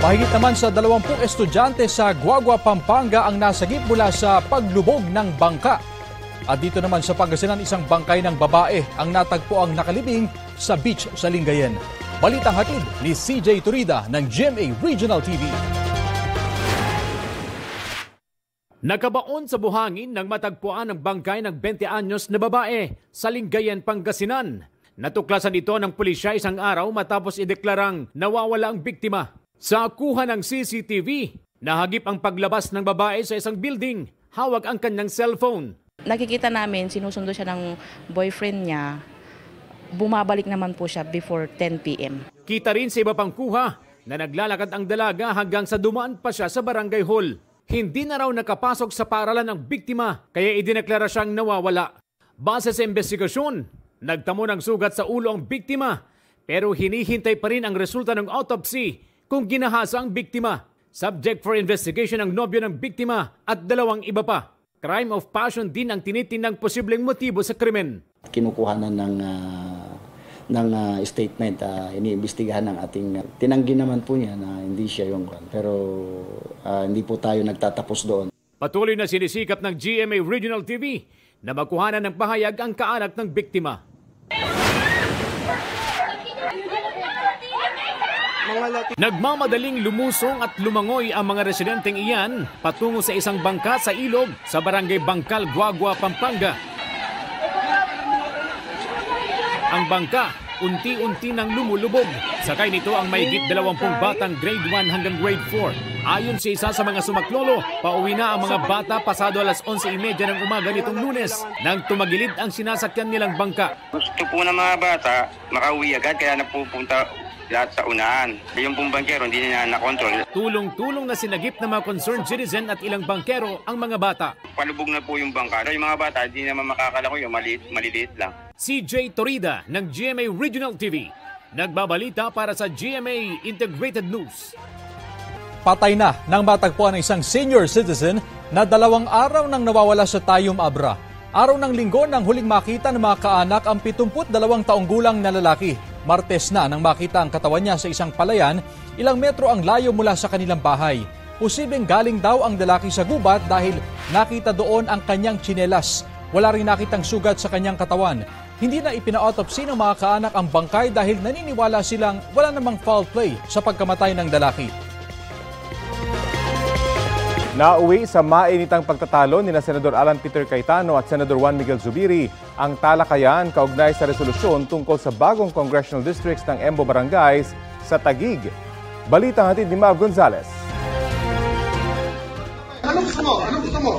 Mahigit naman sa 20 estudyante sa Guagua, Pampanga ang nasagip mula sa paglubog ng bangka. At dito naman sa Pangasinan, isang bangkay ng babae ang natagpo ang nakalibing sa beach sa Lingayen. Balitang hatid ni CJ Turida ng GMA Regional TV. Nakabaon sa buhangin nang matagpuan ang bangkay ng 20 anyos na babae sa Lingayen, Pangasinan. Natuklasan ito ng pulisya isang araw matapos ideklarang nawawala ang biktima. Sa kuha ng CCTV, nahagip ang paglabas ng babae sa isang building. Hawak ang kanyang cellphone. Nakikita namin, sinusundo siya ng boyfriend niya. Bumabalik naman po siya before 10 p.m. Kita rin sa iba pang kuha na naglalakad ang dalaga hanggang sa dumaan pa siya sa barangay hall. Hindi na raw nakapasok sa paaralan ng biktima kaya idineklara siyang nawawala. Base sa investigasyon, nagtamo ng sugat sa ulo ang biktima pero hinihintay pa rin ang resulta ng autopsy kung ginahasa ang biktima. Subject for investigation ang nobyo ng biktima at 2 iba pa. Crime of passion din ang tinitinang posibleng motibo sa krimen. Kinukuhanan ng statement, iniimbestigahan ng ating tinanggi naman po niya na hindi siya yung pero hindi po tayo nagtatapos doon. Patuloy na sinisikap ng GMA Regional TV na makuhanan ng pahayag ang kaanak ng biktima. Nagmamadaling lumusong at lumangoy ang mga residenteng iyan patungo sa isang bangka sa ilog sa barangay Bangkal, Guagua, Pampanga. Ang bangka unti-unti nang lumulubog. Sakay nito ang mahigit 20 batang grade 1 hanggang grade 4. Ayon sa isa sa mga sumaklolo, pauwi na ang mga bata pasado alas 11:30 ng umaga nitong Lunes nang tumagilid ang sinasakyan nilang bangka. Gusto po ng mga bata makauwi agad kaya napupunta lahat sa unahan. Yung pong bangkero hindi niya nakontrol. Tulong-tulong na sinagip ng mga concerned citizen at ilang bangkero ang mga bata. Palubog na po yung bangka. Yung mga bata hindi naman makakalako yung maliliit lang. CJ Turida ng GMA Regional TV. Nagbabalita para sa GMA Integrated News. Patay na nang matagpuan ng isang senior citizen na 2 araw nang nawawala sa Tayum Abra. Araw ng Linggo nang huling makita ng mga kaanak ang 72 taong gulang na lalaki. Martes na nang makita ang katawan niya sa isang palayan, ilang metro ang layo mula sa kanilang bahay. Posibleng galing daw ang lalaki sa gubat dahil nakita doon ang kanyang tsinelas. Wala rin nakitang sugat sa kanyang katawan. Hindi na ipina-autopsy ng mga kaanak ang bangkay dahil naniniwala silang wala namang foul play sa pagkamatay ng lalaki. Nauwi sa mainitang pagtatalo ni Senador Alan Peter Cayetano at Senador Juan Miguel Zubiri ang talakayan kaugnay sa resolusyon tungkol sa bagong congressional districts ng Embo Barangays sa Taguig. Balitang hatid ni Mav Gonzalez. Anong gusto mo?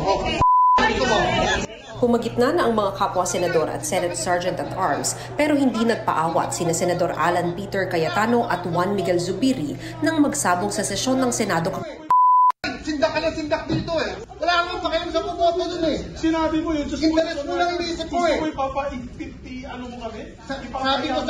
Humagitna na ang mga kapwa senador at Senate Sergeant at Arms pero hindi nagpaawat sina Senador Alan Peter Cayetano at Juan Miguel Zubiri nang magsabog sa sesyon ng Senado. Sindak ka na sindak dito eh. Wala akong pakialam sa pupoto dun eh. Sinabi mo yun. Interest mo lang iniisip ko eh. Gusto mo ipapa-50 ano mo kami? Sabi ko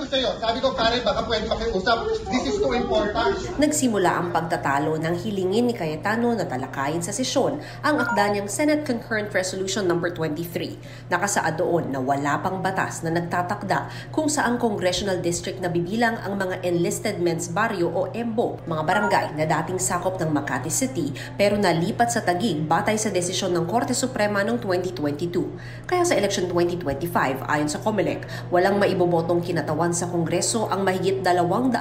sa'yo. Sabi ko, Karen, baka pwede makiusap. This is too important. Nagsimula ang pagtatalo nang hilingin ni Cayetano na talakayin sa sesyon ang akda niyang Senate Concurrent Resolution No. 23. Nakasaad doon na wala pang batas na nagtatakda kung saang congressional district na bibilang ang mga enlisted men's barrio o EMBO, mga barangay na dating sakop ng Makati City pero nalipat sa Taguig batay sa desisyon ng Korte Suprema noong 2022. Kaya sa election 2025, ayon sa COMELEC, walang maibobotong kinatawan sa Kongreso ang mahigit 200,000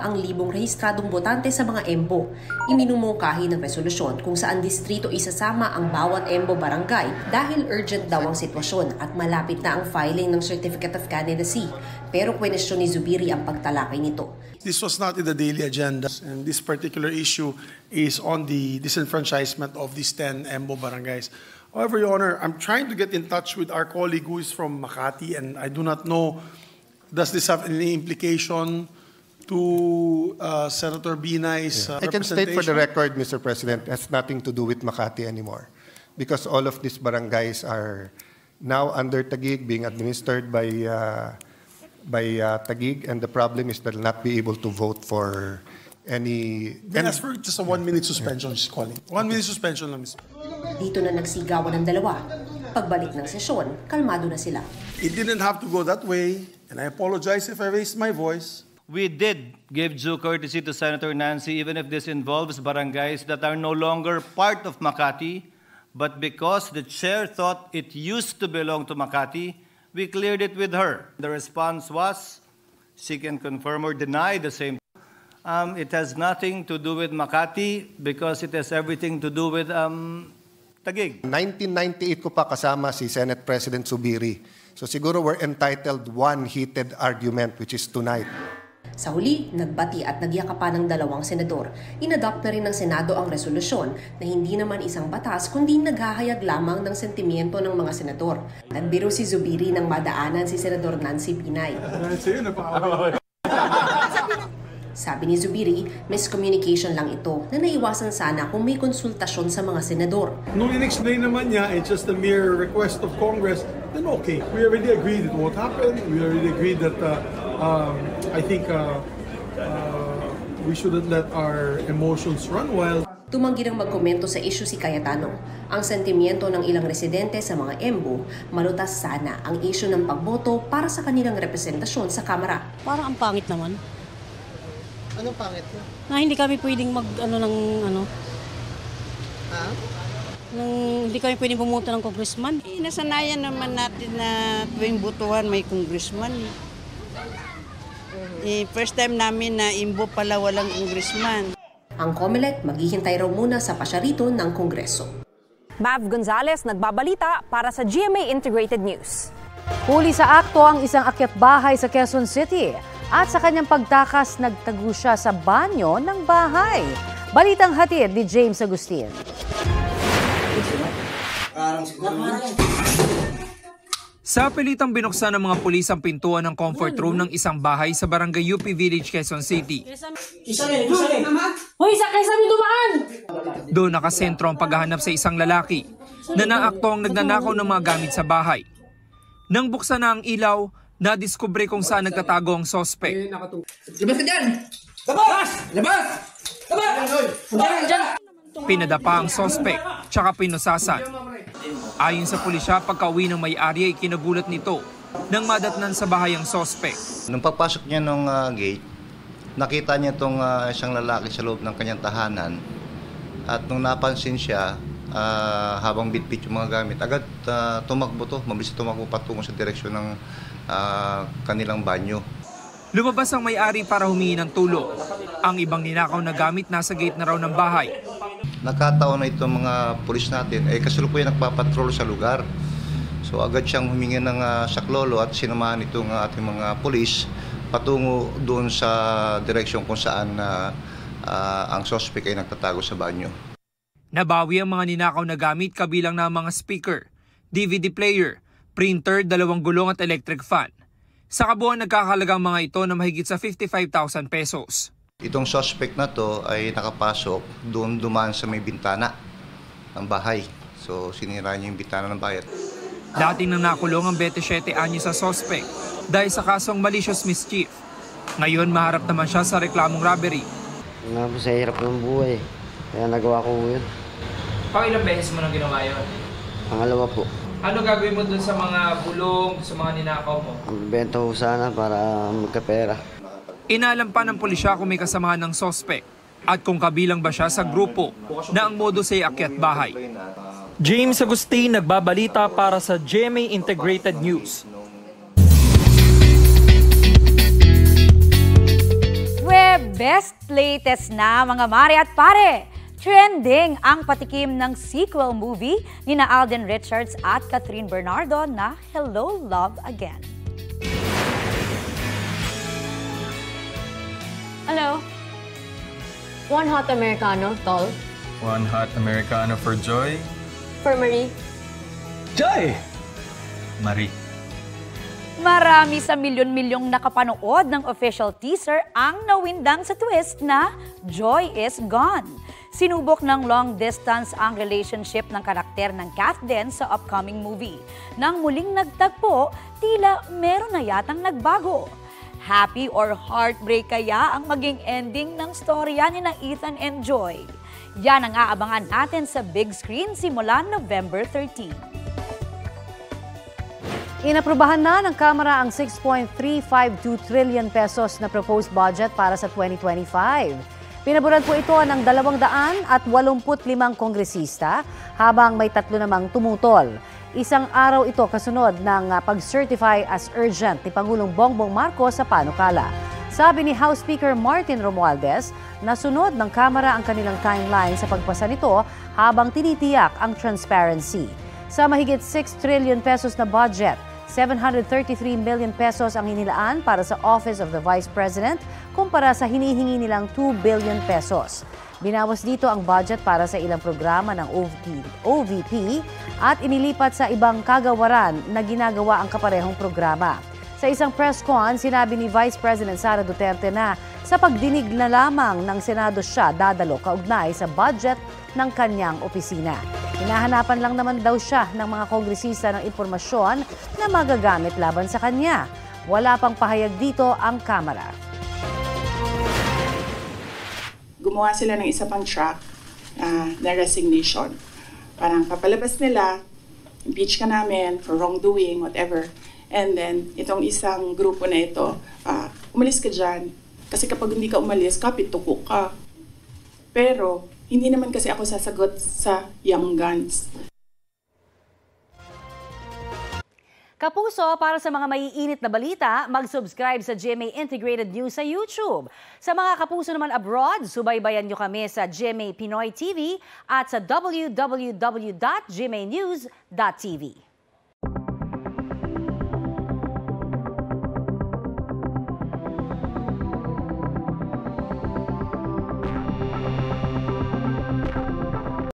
rehistradong botante sa mga EMBO. Iminumungkahi ng resolusyon kung saan distrito isasama ang bawat EMBO barangay dahil urgent daw ang sitwasyon at malapit na ang filing ng Certificate of Candidacy. Pero kwenestyon ni Zubiri ang pagtalakay nito. This was not in the daily agenda, and this particular issue is on the disenfranchisement of these 10 EMBO barangays. However, Your Honor, I'm trying to get in touch with our colleague who is from Makati, and I do not know, does this have any implication to Senator Binay's I can state for the record, Mr. President, it has nothing to do with Makati anymore, because all of these barangays are now under Taguig, being administered by Taguig, and the problem is they'll not be able to vote for any... Then ask for just a 1-minute suspension, she's calling. 1-minute suspension lang, Mr. Dito na nagsigawan ng dalawa. Pagbalik ng sesyon, kalmado na sila. It didn't have to go that way, and I apologize if I raised my voice. we did give due courtesy to Senator Nancy, even if this involves barangays that are no longer part of Makati, but because the chair thought it used to belong to Makati, we cleared it with her. The response was, she can confirm or deny the same. It has nothing to do with Makati because it has everything to do with Taguig. 1998 ko pa kasama si Senate President Zubiri. So siguro we're entitled one heated argument, which is tonight. Sa huli, nagbati at nagyakapan ng dalawang senador. Inadopt na rin ng Senado ang resolusyon na hindi naman isang batas kundi naghahayag lamang ng sentimiento ng mga senador. Nagbiro si Zubiri nang madaanan si Senador Nancy Binay. Sabi ni Zubiri, miscommunication lang ito na naiwasan sana kung may konsultasyon sa mga senador. Nung in-explain naman niya, it's just a mere request of Congress, then okay. We already agreed that what happened. We already agreed that I think we shouldn't let our emotions run wild. Tumanggi ng magkomento sa issue si Cayetano. Ang sentimiento ng ilang residente sa mga Embu, malutas sana ang issue ng pagboto para sa kanilang representasyon sa Kamara. Parang ang pangit naman. Anong pangit mo? Na hindi kami pwedeng hindi kami pwedeng bumoto ng congressman. Nasanayan naman natin na tuwing butuhan may congressman. First time namin na Imbo pala walang congressman. Ang COMELEC maghihintay raw muna sa pasyarito ng Kongreso. Mav Gonzalez nagbabalita para sa GMA Integrated News. Huli sa akto ang isang akyat-bahay sa Quezon City at sa kanyang pagtakas nagtago siya sa banyo ng bahay. Balitang hatid ni James Agustin. Sa pilitang binuksan ng mga pulis ang pintuan ng comfort room ng isang bahay sa Barangay UP Village, Quezon City. Doon nakasentro ang paghahanap sa isang lalaki na naaktong nagnanakaw ng mga gamit sa bahay. Nang buksan na ang ilaw, nadiskubre kung saan nagtatago ang sospek. Labas ka dyan! Labas! Labas! Labas! Pinadapa ang sospek, tsaka pinusasan. Ayon sa pulisya, pagka-uwi ng may-ari ay kinagulat nito nang madatnan sa bahay ang sospek. Nung pagpasok niya ng gate, nakita niya itong isang lalaki sa loob ng kanyang tahanan. At nung napansin siya, habang bitbit yung mga gamit, agad tumakbo to. Mabilis tumakbo patungo sa direksyon ng kanilang banyo. Lumabas ang may-ari para humingi ng tulong. Ang ibang ninakaw na gamit nasa gate na raw ng bahay. Nakataon na itong mga pulis natin, kasalukuyan nagpapatrol sa lugar. So agad siyang humingi ng saklolo at sinamahan itong ating mga pulis patungo doon sa direksyon kung saan ang suspect ay nagtatago sa banyo. Nabawi ang mga ninakaw na gamit kabilang na mga speaker, DVD player, printer, 2 gulong at electric fan. Sa kabuuan nagkakahalaga ang mga ito na mahigit sa 55,000 pesos. Itong suspect na to ay nakapasok doon dumaan sa may bintana ng bahay. So sinira niya yung bintana ng bahay. Dating nang nakulong ang 27 anyos sa suspect dahil sa kasong malicious mischief. Ngayon maharap naman siya sa reklamong robbery. Sa hirap ng buhay, kaya nagawa ko yun. Ilang beses mo nang ginawa yun? Pangalawa po. Ano gagawin mo dun sa mga bulong, sa mga ninakaw mo? Magbenta ko sana para magkapera. Inalam pa ng pulisya kung may kasamahan ng sospek at kung kabilang ba siya sa grupo na ang modus ay akyat bahay. James Agustin nagbabalita para sa GMA Integrated News. Best latest na mga mare at pare! Trending ang patikim ng sequel movie ni na Alden Richards at Catherine Bernardo na Hello, Love Again. Hello. One hot Americano, tall. One hot Americano for Joy. For Marie. Joy! Marie. Marami sa milyon-milyong nakapanood ng official teaser ang nawindang sa twist na Joy is Gone. Sinubok ng long distance ang relationship ng karakter ng Kath Den sa upcoming movie. Nang muling nagtagpo, tila meron na yatang nagbago. Happy or heartbreak kaya ang maging ending ng storya ni na Ethan and Joy? Yan ang aabangan natin sa big screen simula November 13. Inaprubahan na ng Kamara ang 6.352 trillion pesos na proposed budget para sa 2025. Pinaboran po ito ng 285 kongresista habang may 3 namang tumutol. Isang araw ito kasunod ng pag-certify as urgent ni Pangulong Bongbong Marcos sa panukala. Sabi ni House Speaker Martin Romualdez, nasunod ng Kamara ang kanilang timeline sa pagpasa nito habang tinitiyak ang transparency. Sa mahigit 6 trillion pesos na budget, 733 million pesos ang hinilaan para sa Office of the Vice President kumpara sa hinihingi nilang 2 billion pesos. Binawas dito ang budget para sa ilang programa ng OVP at inilipat sa ibang kagawaran na ginagawa ang kaparehong programa. Sa isang press con, sinabi ni Vice President Sara Duterte na sa pagdinig na lamang ng Senado siya dadalo kaugnay sa budget ng kanyang opisina. Hinahanapan lang naman daw siya ng mga kongresista ng impormasyon na magagamit laban sa kanya. Wala pang pahayag dito ang Kamara. Gumawa sila ng isa pang track na resignation. Parang kapalabas nila, impeach ka namin for wrongdoing, whatever. And then, itong isang grupo na ito, umalis ka dyan. Kasi kapag hindi ka umalis, kapit-tuko ka. Pero, hindi naman kasi ako sasagot sa young guns. Kapuso, para sa mga maiinit na balita, mag-subscribe sa GMA Integrated News sa YouTube. Sa mga kapuso naman abroad, subaybayan nyo kami sa GMA Pinoy TV at sa www.gmanews.tv.